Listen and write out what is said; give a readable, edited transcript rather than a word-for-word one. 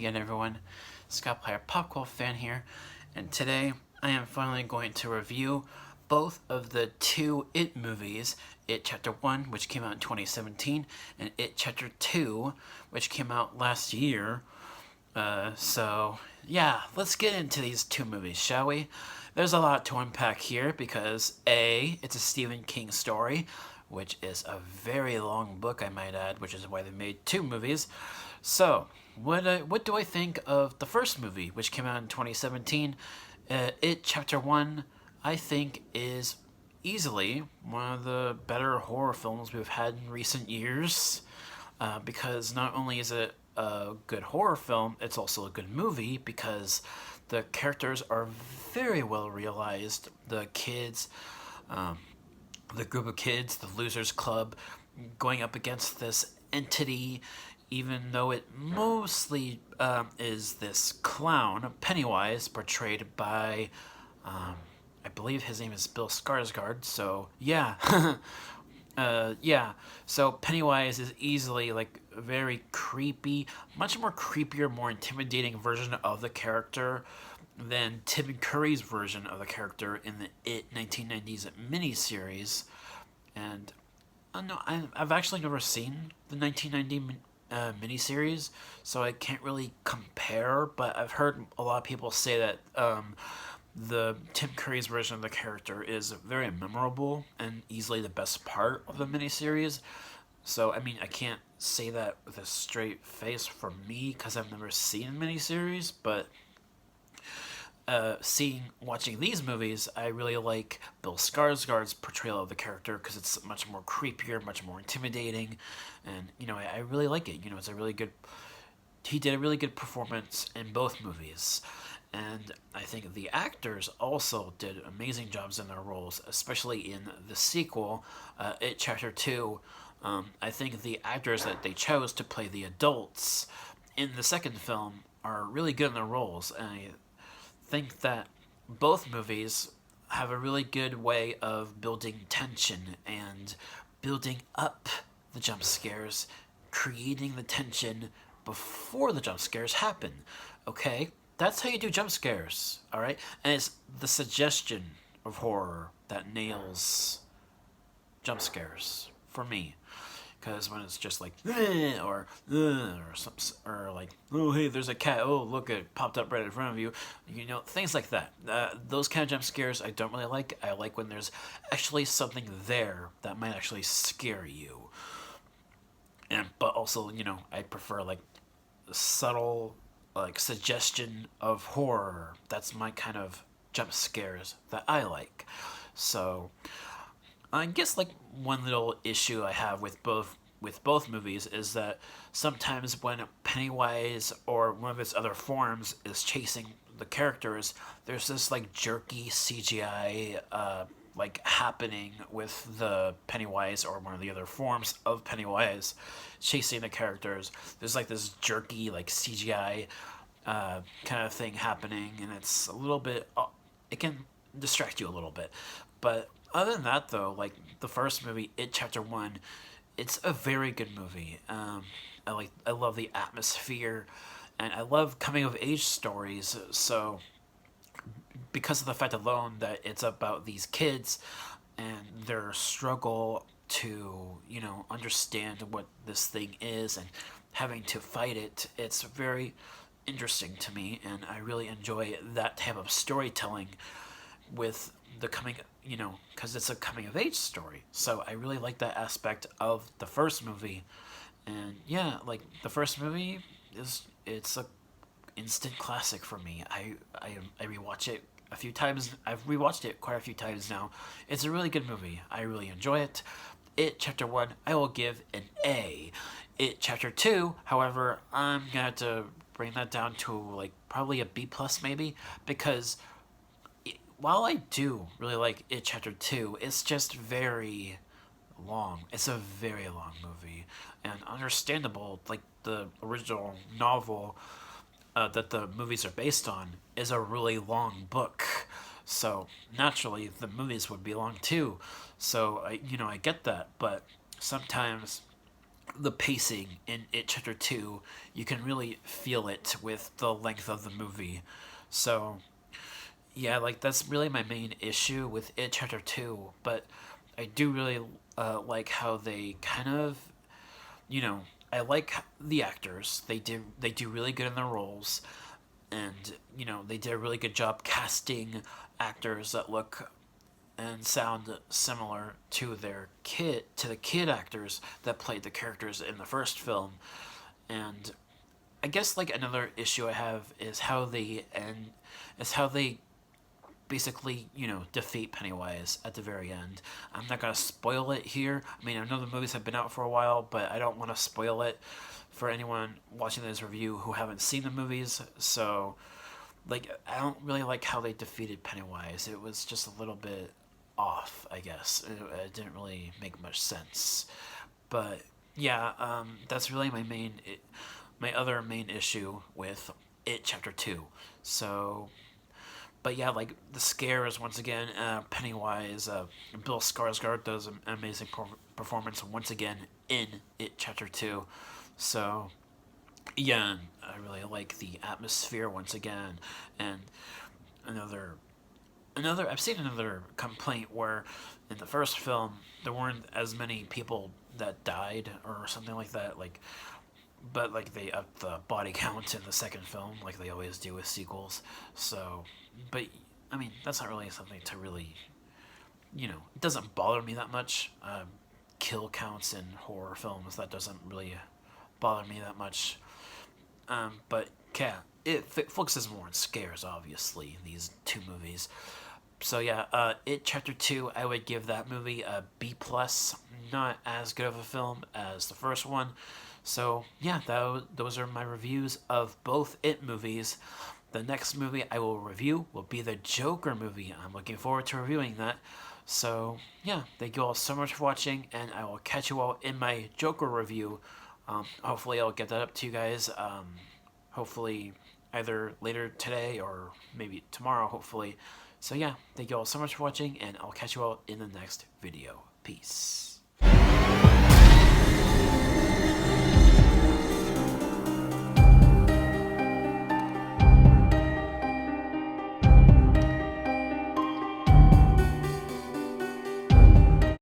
again, everyone. Scott Player Popcorn fan here, and today I am finally going to review both of the two It movies, It Chapter 1, which came out in 2017, and It Chapter 2, which came out last year. Yeah, let's get into these two movies, shall we? There's a lot to unpack here because A, it's a Stephen King story, which is a very long book, I might add, which is why they made two movies. So, what do I think of the first movie, which came out in 2017? It Chapter 1, I think, is easily one of the better horror films we've had in recent years. Because not only is it a good horror film, it's also a good movie because the characters are very well realized. The kids, the group of kids, the Losers Club, going up against this entity, even though it mostly is this clown, Pennywise, portrayed by, I believe his name is Bill Skarsgård, so yeah. So Pennywise is easily like a very creepy, much more creepier, more intimidating version of the character than Tim Curry's version of the character in the It 1990s miniseries. And no, I've actually never seen the 1990 miniseries, so I can't really compare. But I've heard a lot of people say that the Tim Curry's version of the character is very memorable and easily the best part of the miniseries. So, I mean, I can't say that with a straight face for me because I've never seen the miniseries, but watching these movies, I really like Bill Skarsgård's portrayal of the character because it's much more creepier, much more intimidating, and, I really like it. It's a really good... He did a really good performance in both movies. And I think the actors also did amazing jobs in their roles, especially in the sequel, It Chapter 2. I think the actors that they chose to play the adults in the second film are really good in their roles. And I think that both movies have a really good way of building tension and building up the jump scares, creating the tension before the jump scares happen. Okay? That's how you do jump scares, alright? And it's the suggestion of horror that nails jump scares for me. Because when it's just like, or like, oh, hey, there's a cat, oh, look, it popped up right in front of you. Things like that. Those kind of jump scares I don't really like. I like when there's actually something there that might actually scare you. But also, I prefer, like, subtle, like, suggestion of horror. That's my kind of jump scares that I like. So I guess like one little issue I have with both movies is that sometimes when Pennywise or one of its other forms is chasing the characters, there's this like jerky CGI like happening with the Pennywise or one of the other forms of Pennywise chasing the characters. There's like this jerky like CGI kind of thing happening, and it's a little bit it can distract you a little bit. But other than that, though, like the first movie, It Chapter 1, it's a very good movie. I love the atmosphere, and I love coming of age stories. So because of the fact alone that it's about these kids and their struggle to, understand what this thing is and having to fight it, it's very interesting to me, and I really enjoy that type of storytelling with the because it's a coming of age story. So I really like that aspect of the first movie. And yeah, like the first movie it's a instant classic for me. I rewatch it a few times. I've rewatched it quite a few times now. It's a really good movie. I really enjoy it. It Chapter 1, I will give an A. It Chapter 2, however, I'm gonna have to bring that down to like probably a B plus maybe, because while I do really like It Chapter 2, it's just very long. It's a very long movie, and understandable, like the original novel that the movies are based on is a really long book. So naturally, the movies would be long too. So I get that, but sometimes the pacing in It Chapter 2, you can really feel it with the length of the movie. So, yeah, like that's really my main issue with It Chapter 2, but I do really like how they kind of, you know, I like the actors. They do really good in their roles, and they did a really good job casting actors that look and sound similar to the kid actors that played the characters in the first film. And I guess like another issue I have is how they basically, defeat Pennywise at the very end. I'm not gonna spoil it here. I mean, I know the movies have been out for a while, but I don't want to spoil it for anyone watching this review who haven't seen the movies. So, like, I don't really like how they defeated Pennywise. It was just a little bit off, I guess. It didn't really make much sense. But yeah, that's really my other main issue with It Chapter 2. So, but yeah, like the scares once again. Pennywise, Bill Skarsgård does an amazing performance once again in It Chapter 2. So yeah, I really like the atmosphere once again. And another I've seen another complaint where in the first film there weren't as many people that died or something like that. Like, but like they upped the body count in the second film, like they always do with sequels. So, but I mean that's not really something to really, it doesn't bother me that much. Kill counts in horror films, that doesn't really bother me that much. But yeah, it focuses more on scares, obviously, in these two movies. So yeah, It Chapter 2, I would give that movie a B+. Not as good of a film as the first one. So yeah, those are my reviews of both It movies. The next movie I will review will be the Joker movie. I'm looking forward to reviewing that. So yeah, thank you all so much for watching, and I will catch you all in my Joker review. Hopefully I'll get that up to you guys. Hopefully either later today or maybe tomorrow, hopefully. So yeah, thank you all so much for watching, and I'll catch you all in the next video. Peace.